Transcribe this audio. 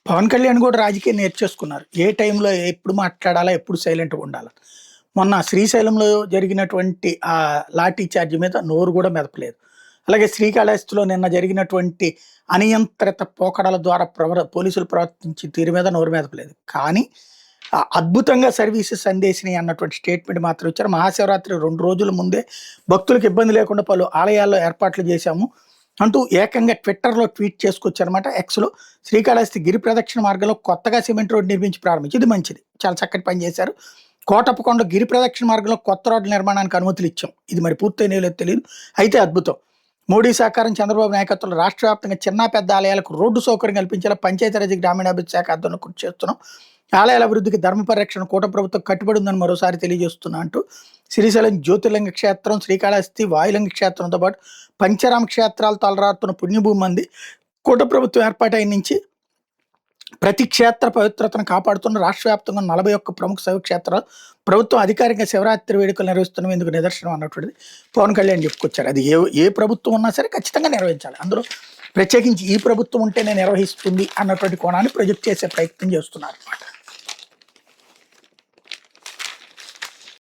పవన్ కళ్యాణ్ కూడా రాజకీయం నేర్చేసుకున్నారు. ఏ టైంలో ఎప్పుడు మాట్లాడాలా, ఎప్పుడు సైలెంట్‌గా ఉండాలా. మొన్న శ్రీశైలంలో జరిగినటువంటి లాఠీ చార్జ్ మీద నోరు కూడా మెదపలేదు. అలాగే శ్రీకాళహస్తిలో నిన్న జరిగినటువంటి అనియంత్రిత పోకడల ద్వారా పోలీసులు ప్రవర్తించిన తీరు మీద నోరు మెదపలేదు. కానీ అద్భుతంగా సర్వీసెస్ అందేసినాయి అన్నటువంటి స్టేట్మెంట్ మాత్రం ఇచ్చారు. మహాశివరాత్రి 2 రోజుల ముందే భక్తులకు ఇబ్బంది లేకుండా పలు ఆలయాల్లో ఏర్పాట్లు చేశాము అంటూ ఏకంగా ట్విట్టర్‌లో ట్వీట్ చేసుకొచ్చారన్నమాట. ఎక్స్‌లో శ్రీకాళహస్తి గిరి ప్రదక్షిణ మార్గంలో కొత్తగా సిమెంట్ రోడ్ నిర్మించి ప్రారంభించి ఇది మంచిది. చాలా చక్కటి పని చేశారు. కోటప్పకొండ గిరి ప్రదక్షిణ మార్గంలో కొత్త రోడ్ల నిర్మాణానికి అనుమతులు ఇచ్చాం. ఇది మరి పూర్తయినాయో లేదో తెలీదు. అయితే అద్భుతం. మోడీ సహకారం, చంద్రబాబు నాయకత్వంలో రాష్ట్ర వ్యాప్తంగా చిన్న పెద్ద ఆలయాలకు రోడ్డు సౌకర్యం కల్పించేలా పంచాయతీరాజ్ గ్రామీణాభివృద్ధి శాఖ ఆధ్వర్యంలో కృషి చేస్తున్నాం. ఆలయాల అభివృద్ధికి ధర్మ పరిరక్షణ కూటమి ప్రభుత్వం కట్టుబడి ఉందని మరోసారి తెలియజేస్తున్నా అంటూ శ్రీశైలం జ్యోతిర్లింగ క్షేత్రం, శ్రీకాళహస్తి వాయులింగ క్షేత్రంతో పాటు పంచరామ క్షేత్రాలు తలరారుతున్న పుణ్యభూమి అంది. కూటమి ప్రభుత్వం ఏర్పాటైన నుంచి ప్రతి క్షేత్ర పవిత్రతను కాపాడుతున్న రాష్ట్ర వ్యాప్తంగా 41 ప్రముఖ శైవ క్షేత్రాలు ప్రభుత్వం అధికారికంగా శివరాత్రి వేడుకలు నిర్వహిస్తున్నాం ఇందుకు నిదర్శనం అన్నటువంటిది పవన్ కళ్యాణ్ చెప్పుకొచ్చారు. అది ఏ ప్రభుత్వం ఉన్నా సరే ఖచ్చితంగా నిర్వహించాలి. అందులో ప్రత్యేకించి ఈ ప్రభుత్వం ఉంటేనే నిర్వహిస్తుంది అన్నటువంటి కోణాన్ని ప్రొజెక్ట్ చేసే ప్రయత్నం చేస్తున్నారు అన్నమాట.